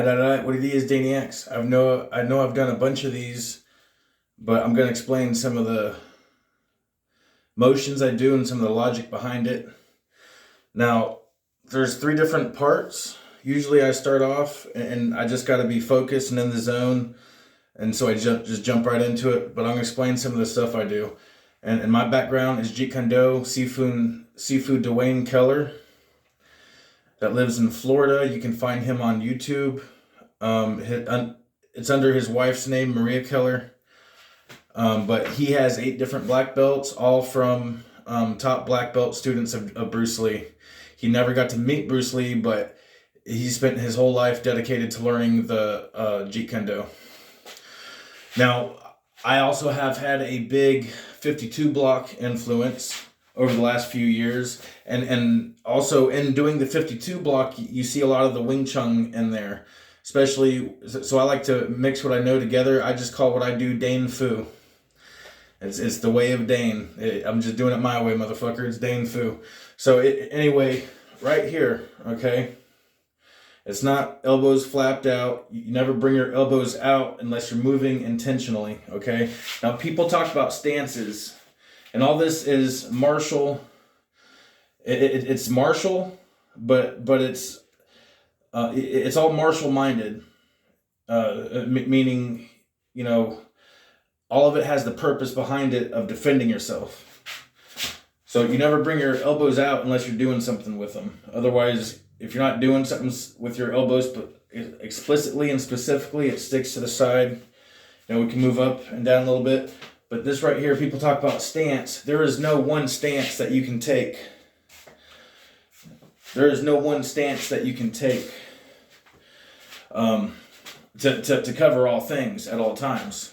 What it is, Danny X. I know I've done a bunch of these, but I'm gonna explain some of the motions I do and some of the logic behind it. Now, there's three different parts. Usually, I start off and I just got to be focused and in the zone, and so I just jump right into it. But I'm gonna explain some of the stuff I do. And my background is Jeet Kune Do, Sifu Dwayne Keller, that lives in Florida. You can find him on YouTube. It's under his wife's name, Maria Keller. But he has 8 different black belts, all from top black belt students of Bruce Lee. He never got to meet Bruce Lee, but he spent his whole life dedicated to learning the Jeet Kune Do. Now, I also have had a big 52 block influence over the last few years, and also in doing the 52 block, you see a lot of the Wing Chun in there. Especially, so I like to mix what I know together. I just call what I do Dane Fu. It's the way of Dane. I'm just doing it my way, motherfucker. It's Dane Fu. So anyway, right here, okay? It's not elbows flapped out. You never bring your elbows out unless you're moving intentionally, okay? Now, people talk about stances, and all this is martial. It's martial, but it's all martial minded, meaning, all of it has the purpose behind it of defending yourself. So you never bring your elbows out unless you're doing something with them. Otherwise, if you're not doing something with your elbows, but explicitly and specifically, it sticks to the side. We can move up and down a little bit. But this right here, people talk about stance. There is no one stance that you can take. There is no one stance that you can take to cover all things at all times.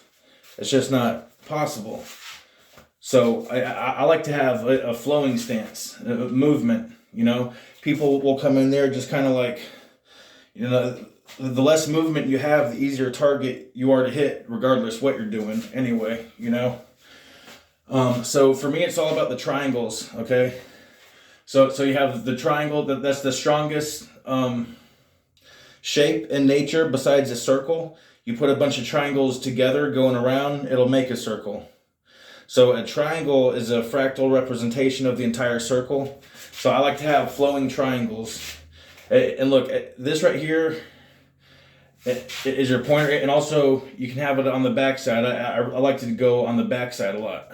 It's just not possible. So I like to have a flowing stance, a movement. People will come in there just kind of like, the less movement you have, the easier target you are to hit, regardless what you're doing. Anyway, So for me, it's all about the triangles. Okay. So you have the triangle. That's the strongest shape in nature besides a circle. You put a bunch of triangles together going around, it'll make a circle. So a triangle is a fractal representation of the entire circle. So I like to have flowing triangles. And look, this right here is your pointer. And also you can have it on the backside. I like to go on the backside a lot.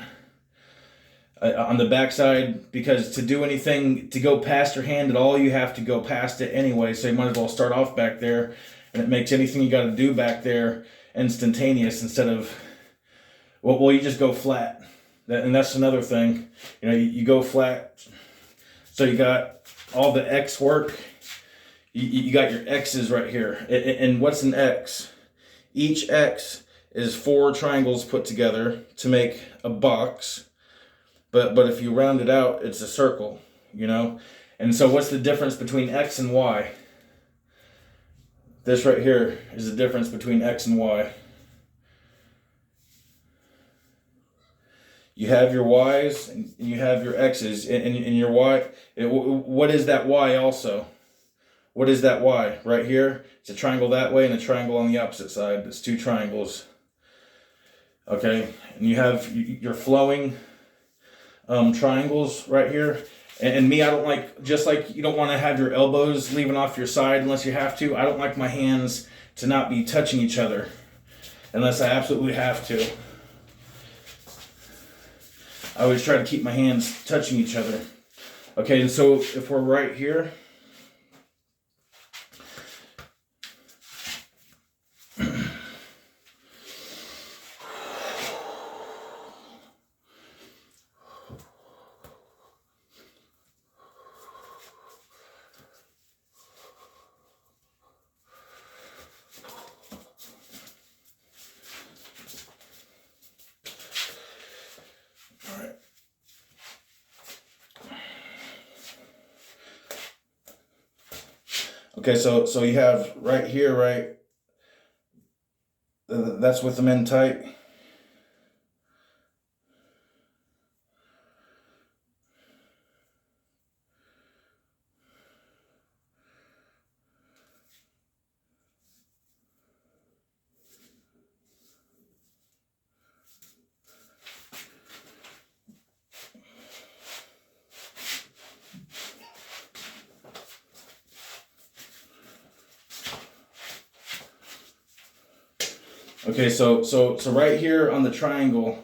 On the backside, because to do anything, to go past your hand at all, you have to go past it anyway. So you might as well start off back there. And it makes anything you got to do back there instantaneous instead of, well, you just go flat. And that's another thing. You go flat. So you got all the X work. You got your X's right here. And what's an X? Each X is 4 triangles put together to make a box. But if you round it out, it's a circle, And so what's the difference between X and Y? This right here is the difference between X and Y. You have your Y's and you have your X's. And your Y, what is that Y also? What is that Y? Right here, it's a triangle that way and a triangle on the opposite side. It's 2 triangles. Okay, and you have your flowing triangles right here. And me, I don't like, just like you don't want to have your elbows leaving off your side unless you have to, I don't like my hands to not be touching each other unless I absolutely have to. I always try to keep my hands touching each other. Okay, and so if we're right here, okay, so you have right here, right? That's with them in tight. Okay, so right here on the triangle,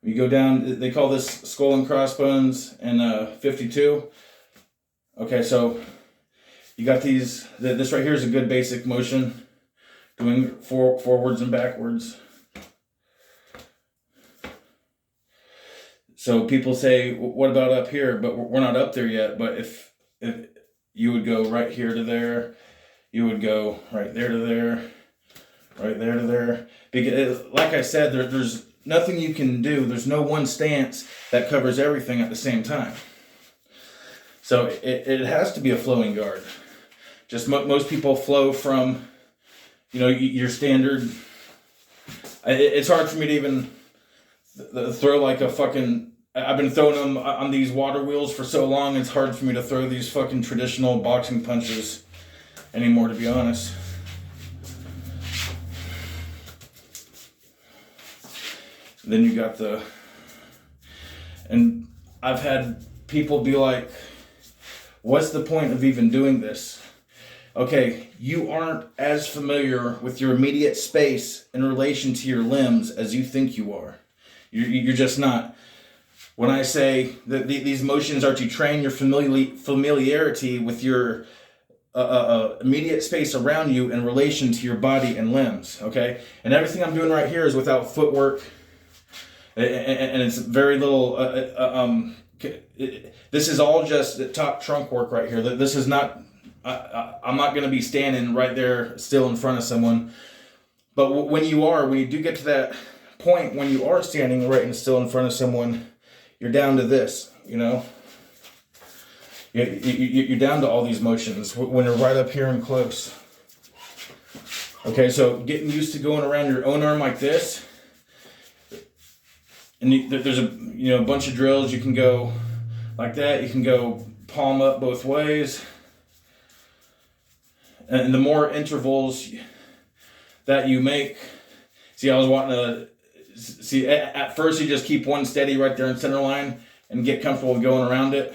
you go down, they call this skull and crossbones and 52. Okay, so you got these, this right here is a good basic motion, doing forwards and backwards. So people say, what about up here? But we're not up there yet. But if you would go right here to there, you would go right there to there, right there to there. Because, like I said, there's nothing you can do. There's no one stance that covers everything at the same time. So it has to be a flowing guard. Just most people flow from, your standard. It's hard for me to even throw like a fucking. I've been throwing them on these water wheels for so long, it's hard for me to throw these fucking traditional boxing punches anymore, to be honest. Then you got and I've had people be like, what's the point of even doing this? Okay, you aren't as familiar with your immediate space in relation to your limbs as you think you are. You're just not. When I say that these motions are to train your familiarity with your immediate space around you in relation to your body and limbs, okay? And everything I'm doing right here is without footwork, and it's very little. This is all just top trunk work right here. This is not. I'm not going to be standing right there still in front of someone. But when you do get to that point when you are standing right and still in front of someone, you're down to this, You're down to all these motions when you're right up here and close. Okay, so getting used to going around your own arm like this. And there's a bunch of drills. You can go like that. You can go palm up both ways. And the more intervals that you make, I was wanting to. See, at first you just keep one steady right there in center line and get comfortable going around it.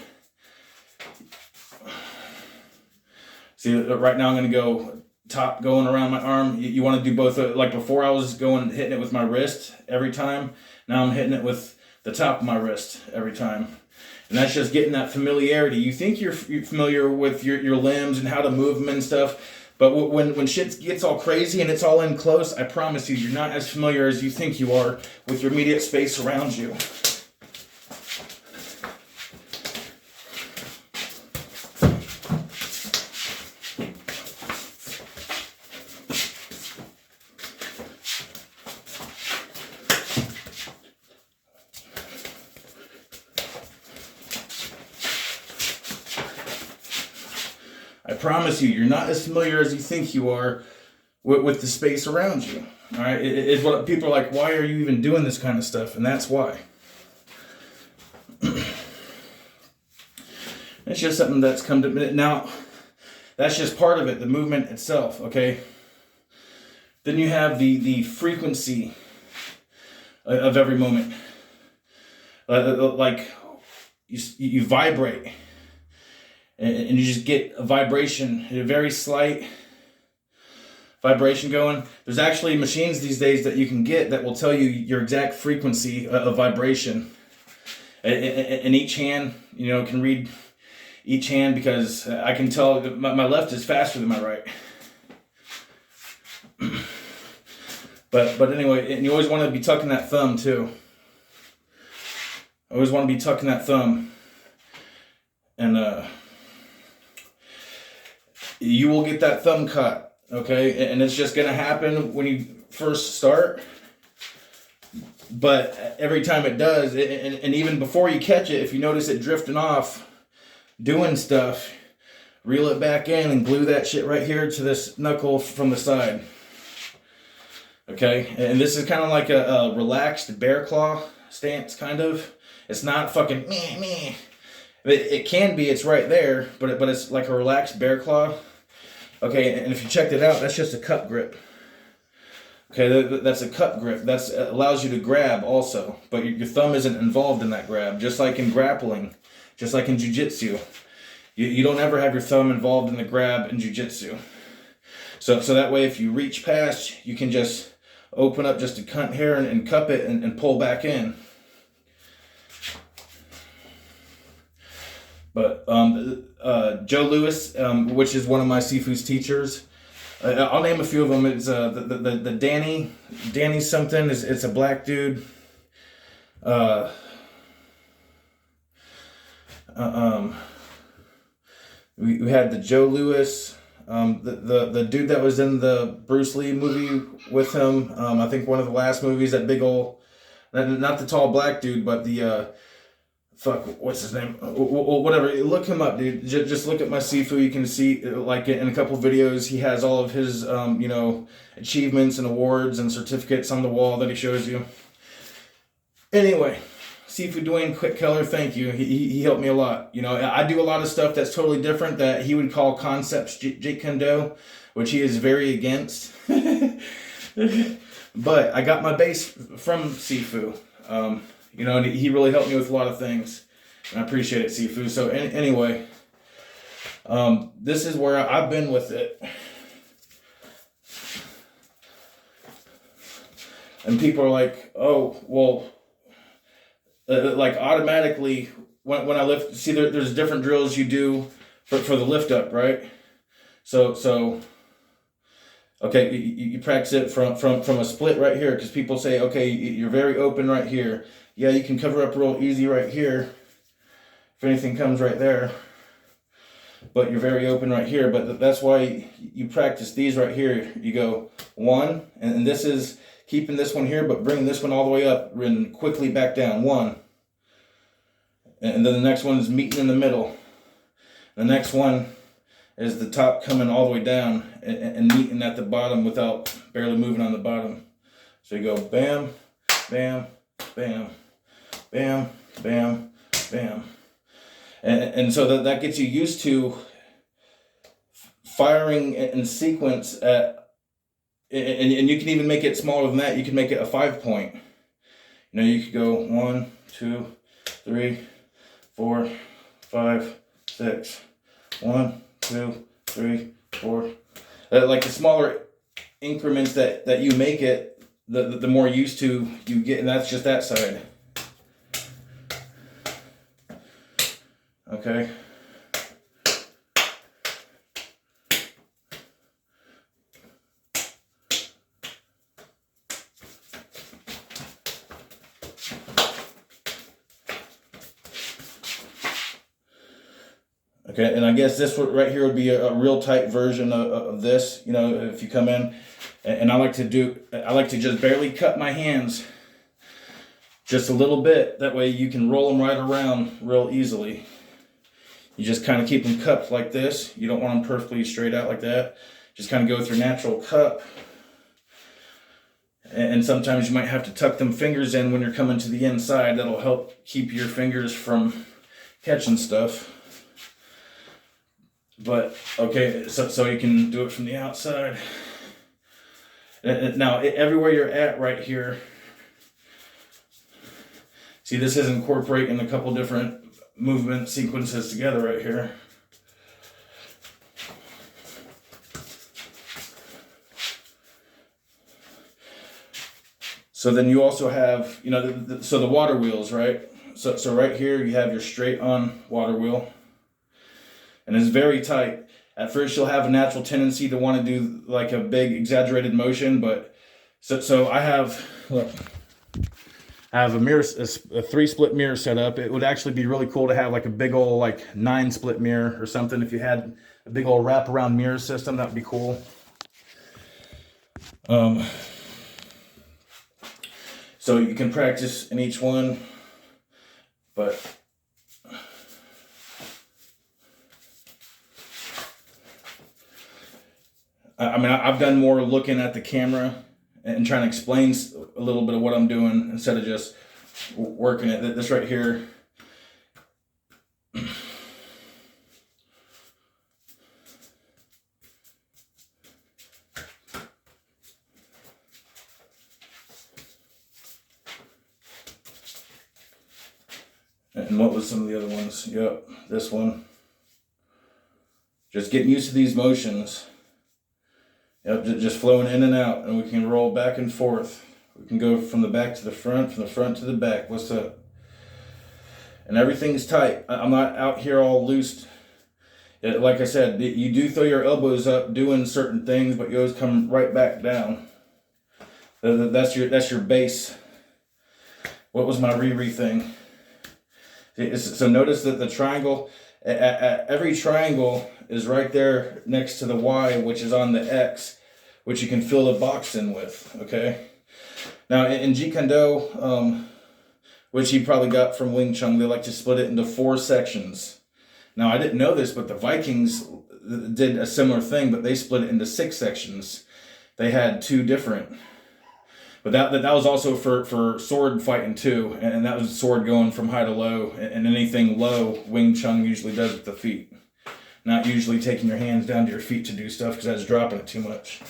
See, right now I'm going to go top going around my arm. You want to do both. Like before I was hitting it with my wrist every time. Now I'm hitting it with the top of my wrist every time. And that's just getting that familiarity. You think you're familiar with your limbs and how to move them and stuff. But when shit gets all crazy and it's all in close, I promise you, you're not as familiar as you think you are with your immediate space around you. I promise you, you're not as familiar as you think you are with the space around you. All right, it's what people are like. Why are you even doing this kind of stuff? And that's why. It's just something that's come to me now. That's just part of it, the movement itself. Okay. Then you have the frequency of every moment. Like you vibrate. And you just get a vibration, a very slight vibration going. There's actually machines these days that you can get that will tell you your exact frequency of vibration. And each hand, can read each hand because I can tell that my left is faster than my right. But anyway, and you always want to be tucking that thumb too. I always want to be tucking that thumb. And you will get that thumb cut, okay? And it's just going to happen when you first start. But every time it does, and even before you catch it, if you notice it drifting off, doing stuff, reel it back in and glue that shit right here to this knuckle from the side. Okay? And this is kind of like a relaxed bear claw stance, kind of. It's not fucking meh. It can be, it's right there, but it's like a relaxed bear claw. Okay, and if you checked it out, that's just a cup grip. Okay, that's a cup grip. That allows you to grab also, but your thumb isn't involved in that grab, just like in grappling, just like in jiu-jitsu. You don't ever have your thumb involved in the grab in jiu-jitsu. So that way, if you reach past, you can just open up just a cunt hair and cup it and pull back in. But Joe Louis, which is one of my Sifu's teachers, I'll name a few of them. It's the Danny something. It's a black dude. We had the Joe Louis, the dude that was in the Bruce Lee movie with him. I think one of the last movies, that big old, not the tall black dude, but the what's his name? Whatever. Look him up, dude. Just look at my Sifu. You can see, like, in a couple videos, he has all of his achievements and awards and certificates on the wall that he shows you. Anyway, Sifu Dwayne Keller, thank you. He helped me a lot. I do a lot of stuff that's totally different that he would call concepts Jeet Kune Do, which he is very against. But I got my base from Sifu. And he really helped me with a lot of things, and I appreciate it, Sifu. So anyway, this is where I've been with it. And people are like, oh, well, like automatically when I lift, see there's different drills you do for the lift up, right? So okay, you practice it from a split right here, because people say, okay, you're very open right here. Yeah, you can cover up real easy right here if anything comes right there, but you're very open right here. But that's why you practice these right here. You go one, and this is keeping this one here, but bringing this one all the way up and quickly back down. One. And then the next one is meeting in the middle. The next one is the top coming all the way down and meeting at the bottom without barely moving on the bottom. So you go bam, bam, bam, bam, bam, bam. And so that gets you used to firing in sequence at, and you can even make it smaller than that. You can make it a 5-point. You could go 1, 2, 3, 4, 5, 6. 1, 2, 3, 4. Like the smaller increments that you make it, the more used to you get, and that's just that side. Okay. Okay, and I guess this right here would be a real tight version of this, if you come in. And I like to just barely cut my hands just a little bit. That way you can roll them right around real easily. You just kind of keep them cupped like this. You don't want them perfectly straight out like that. Just kind of go with your natural cup. And sometimes you might have to tuck them fingers in when you're coming to the inside. That'll help keep your fingers from catching stuff. But, okay, so you can do it from the outside. Now, everywhere you're at right here, see, this is incorporating a couple different movement sequences together right here. So then you also have, so the water wheels, right? So right here you have your straight on water wheel. And it's very tight. At first you'll have a natural tendency to want to do like a big exaggerated motion, but so I have, look, I have a mirror, a 3-split mirror set up. It would actually be really cool to have like a big old 9-split mirror or something. If you had a big old wraparound mirror system, that would be cool. So you can practice in each one, but I mean, I've done more looking at the camera and trying to explain a little bit of what I'm doing instead of just working it. This right here. And what was some of the other ones? Yep, this one. Just getting used to these motions. Yep, just flowing in and out, and we can roll back and forth. We can go from the back to the front, from the front to the back. What's up? And everything's tight. I'm not out here all loose. Like I said, you do throw your elbows up doing certain things, but you always come right back down. That's your base. What was my Riri thing? So notice that the triangle, every triangle is right there next to the Y, which is on the X, which you can fill the box in with, okay? Now in Jeet Kune Do, which you probably got from Wing Chun, they like to split it into 4 sections. Now I didn't know this, but the Vikings did a similar thing, but they split it into 6 sections. They had 2 different. But that was also for sword fighting too, and that was sword going from high to low, and anything low, Wing Chun usually does with the feet. Not usually taking your hands down to your feet to do stuff, because that's dropping it too much.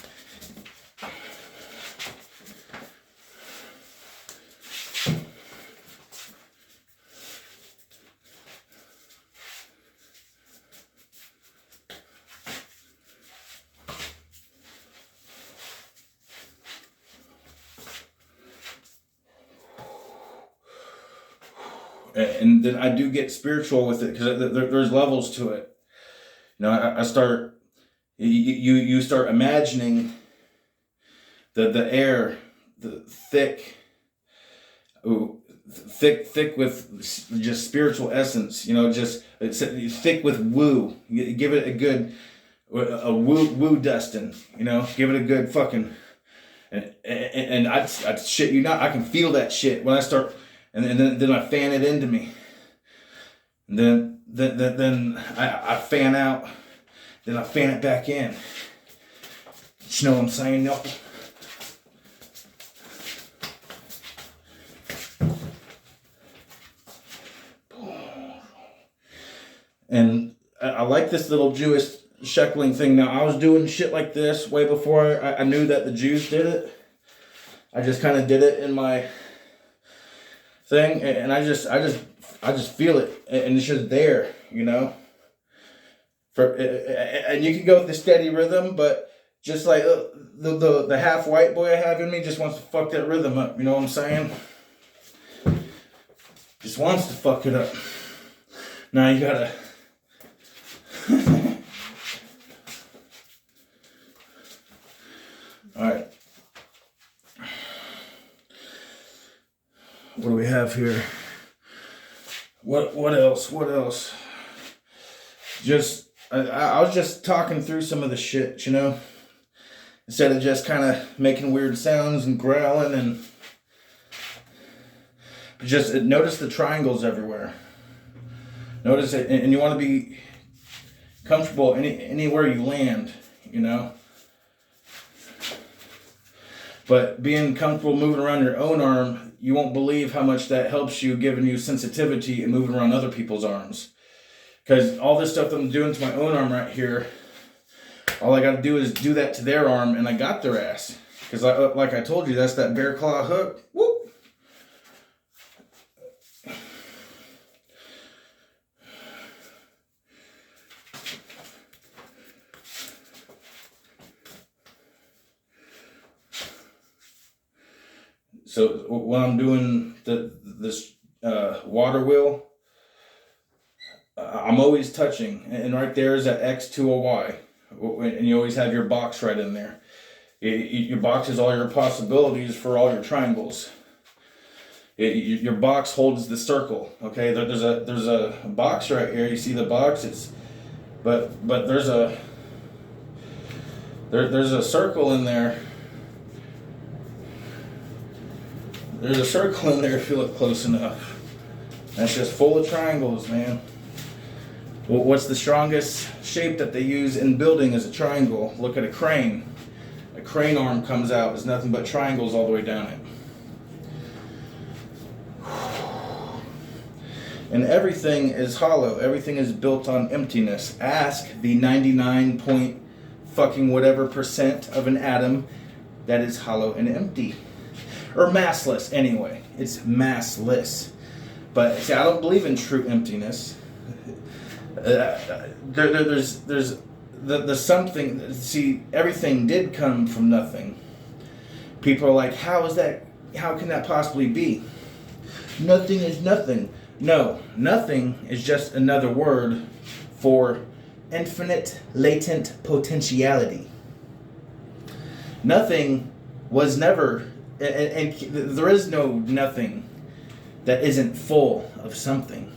And then I do get spiritual with it, because there's levels to it. You know, I start, you start imagining the air, the thick with just spiritual essence. You know, just it's thick with woo. Give it a good woo dusting. You know, give it a good fucking. And I shit you not, I can feel that shit when I start. And then I fan it into me. And then I fan out. Then I fan it back in. You know what I'm saying? No. And I like this little Jewish sheckling thing. Now, I was doing shit like this way before I knew that the Jews did it. I just kind of did it in my thing, and I just feel it, and it's just there, you know. And you can go with the steady rhythm, but just like the half white boy I have in me just wants to fuck that rhythm up. You know what I'm saying? Just wants to fuck it up. Now you gotta. All right. What do we have here? What else? Just I was just talking through some of the shit, you know, instead of just kind of making weird sounds and growling, and just notice the triangles everywhere. Notice it, and you want to be comfortable anywhere you land, you know. But being comfortable moving around your own arm, you won't believe how much that helps you, giving you sensitivity and moving around other people's arms. Because all this stuff that I'm doing to my own arm right here, all I got to do is do that to their arm, and I got their ass. Because like I told you, that's that bear claw hook. Whoop! So when I'm doing this water wheel, I'm always touching, and right there is that X to a Y, and you always have your box right in there. Your box is all your possibilities for all your triangles. Your box holds the circle. Okay, there's a box right here. You see the box? But there's a circle in there. There's a circle in there if you look close enough. That's just full of triangles, man. What's the strongest shape that they use in building is a triangle. Look at a crane. A crane arm comes out. There's nothing but triangles all the way down it. And everything is hollow. Everything is built on emptiness. Ask the 99 point fucking whatever % of an atom that is hollow and empty. Or massless, anyway. It's massless. But see, I don't believe in true emptiness. There's the something, see, everything did come from nothing. People are like, how can that possibly be? Nothing is nothing. No, nothing is just another word for infinite latent potentiality. Nothing was never, and there is no nothing that isn't full of something.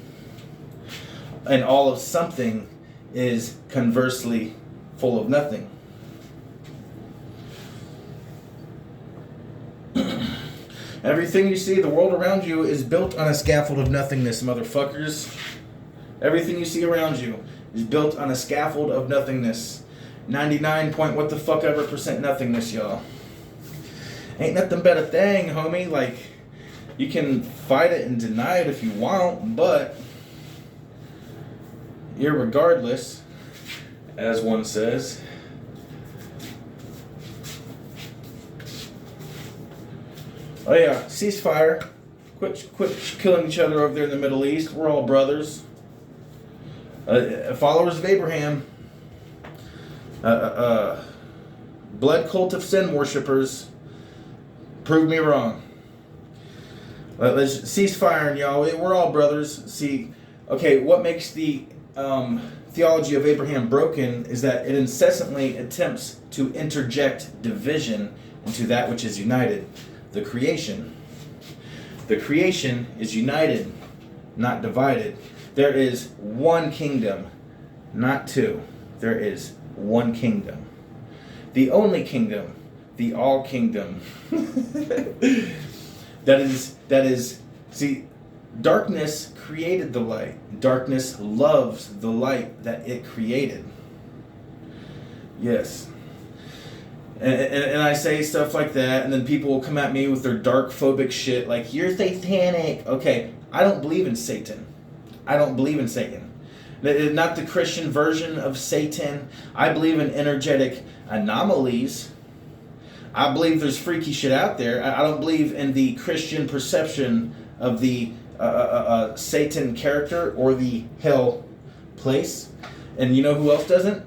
And all of something is conversely full of nothing. Everything you see, the world around you, is built on a scaffold of nothingness, motherfuckers. Everything you see around you is built on a scaffold of nothingness. 99 point what the fuck ever percent nothingness, y'all. Ain't nothing but a thing, homie. Like, you can fight it and deny it if you want, but irregardless, as one says, oh yeah, ceasefire. Quit killing each other over there in the Middle East. We're all brothers. Followers of Abraham. Blood cult of sin worshippers. Prove me wrong. Let's cease firing, y'all. We're all brothers. See, okay, what makes the theology of Abraham broken is that it incessantly attempts to interject division into that which is united. The creation. The creation is united, not divided. There is one kingdom, not two. There is one kingdom. The only kingdom, the all kingdom. That is, see, darkness created the light. Darkness loves the light that it created. Yes. And I say stuff like that, and then people will come at me with their dark phobic shit, like, you're satanic. Okay, I don't believe in Satan. I don't believe in Satan. Not the Christian version of Satan. I believe in energetic anomalies. I believe there's freaky shit out there. I don't believe in the Christian perception of the Satan character or the hell place. And you know who else doesn't?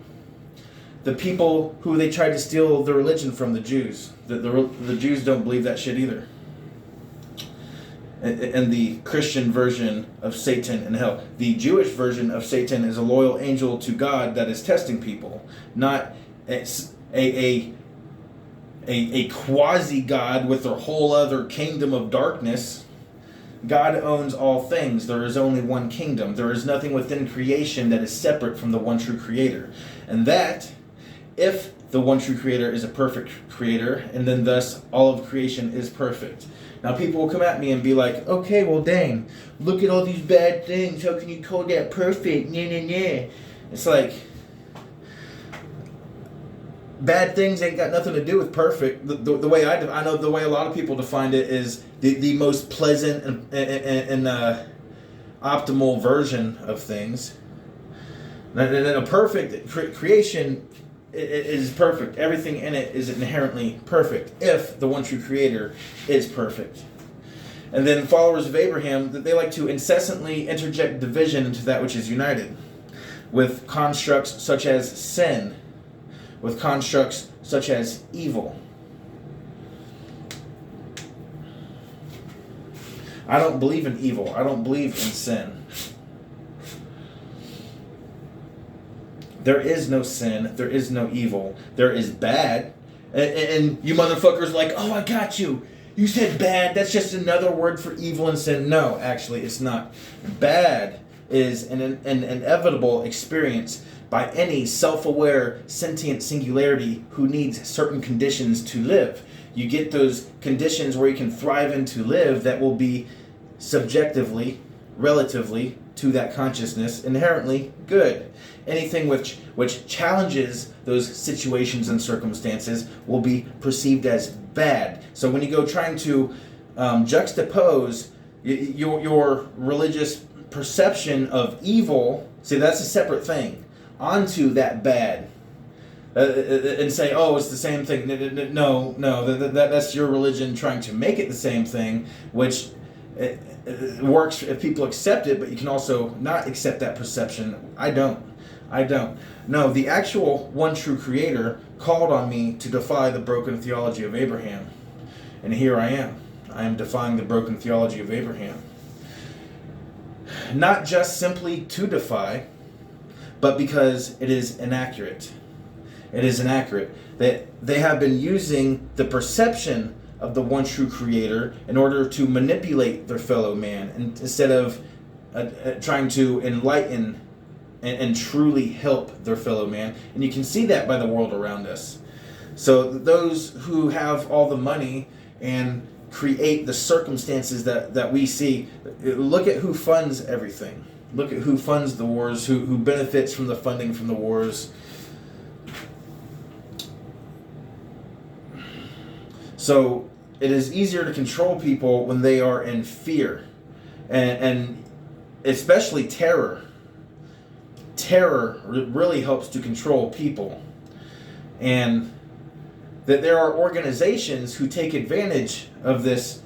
The people who they tried to steal the religion from, the Jews. The Jews don't believe that shit either. And the Christian version of Satan and hell. The Jewish version of Satan is a loyal angel to God that is testing people, not a quasi-God with a whole other kingdom of darkness. God owns all things. There is only one kingdom. There is nothing within creation that is separate from the one true creator. And that, if the one true creator is a perfect creator, and then thus all of creation is perfect. Now people will come at me and be like, okay, well dang, look at all these bad things. How can you call that perfect? Nah, nah, nah. It's like, bad things ain't got nothing to do with perfect. The way I know, the way a lot of people define it is the most pleasant and optimal version of things. And a perfect creation is perfect. Everything in it is inherently perfect if the one true creator is perfect. And then followers of Abraham, they like to incessantly interject division into that which is united, with constructs such as sin, with constructs such as evil. I don't believe in evil. I don't believe in sin. There is no sin. There is no evil. There is bad. And you motherfuckers like, oh, I got you. You said bad. That's just another word for evil and sin. No, actually, it's not. Bad is an inevitable experience by any self-aware, sentient singularity who needs certain conditions to live. You get those conditions where you can thrive and to live that will be subjectively, relatively, to that consciousness, inherently good. Anything which challenges those situations and circumstances will be perceived as bad. So when you go trying to juxtapose your religious perception of evil, see, that's a separate thing, onto that bad, and say, oh, it's the same thing. No, that's your religion trying to make it the same thing, which it works if people accept it, but you can also not accept that perception. I don't. I don't. No, the actual one true creator called on me to defy the broken theology of Abraham. And here I am. I am defying the broken theology of Abraham. Not just simply to defy, but because it is inaccurate. It is inaccurate. That they have been using the perception of the one true creator in order to manipulate their fellow man, and instead of trying to enlighten and truly help their fellow man. And you can see that by the world around us. So those who have all the money and create the circumstances that we see, look at who funds everything. Look at who funds the wars, who benefits from the funding from the wars. So it is easier to control people when they are in fear, and especially terror. Terror really helps to control people. And that there are organizations who take advantage of this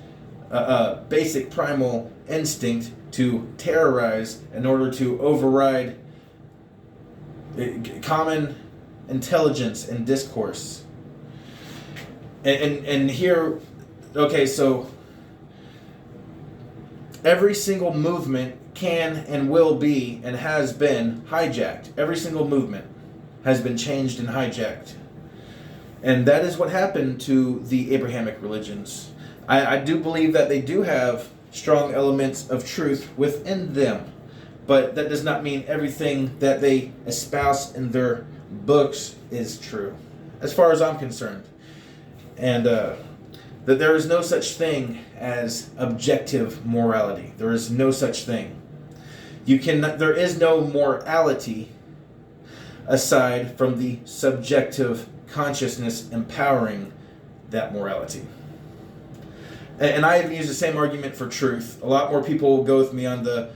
basic primal instinct to terrorize in order to override common intelligence and discourse. And here, okay, so every single movement can and will be and has been hijacked. Every single movement has been changed and hijacked. And that is what happened to the Abrahamic religions. I do believe that they do have strong elements of truth within them, but that does not mean everything that they espouse in their books is true, as far as I'm concerned. And that there is no such thing as objective morality. There is no such thing. There is no morality aside from the subjective consciousness empowering that morality. And I have used the same argument for truth. A lot more people will go with me on the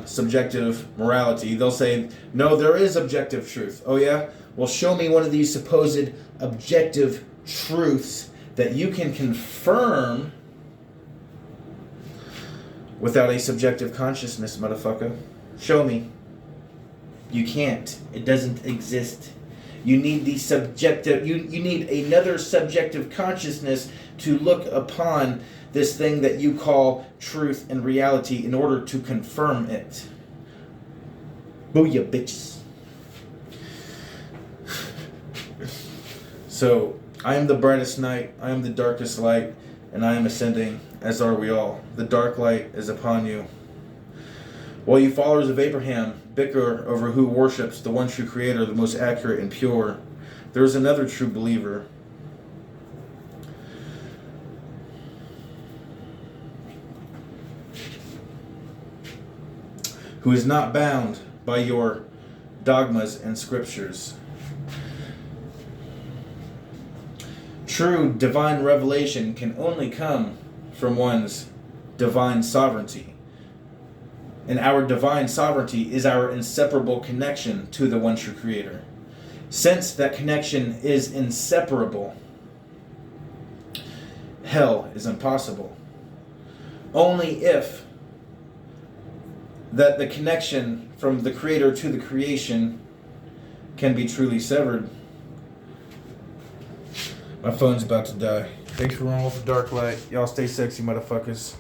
subjective morality. They'll say, no, there is objective truth. Oh yeah? Well, show me one of these supposed objective truths that you can confirm without a subjective consciousness, motherfucker. Show me. You can't. It doesn't exist. You need the subjective, you need another subjective consciousness to look upon this thing that you call truth and reality in order to confirm it. Booyah, bitches. So, I am the brightest night, I am the darkest light, and I am ascending, as are we all. The dark light is upon you. While you followers of Abraham bicker over who worships the one true creator, the most accurate and pure, there is another true believer. Who is not bound by your dogmas and scriptures. True divine revelation can only come from one's divine sovereignty. And our divine sovereignty is our inseparable connection to the one true creator. Since that connection is inseparable, hell is impossible. Only if that the connection from the creator to the creation can be truly severed. My phone's about to die. Thanks for rolling with the dark light. Y'all stay sexy, motherfuckers.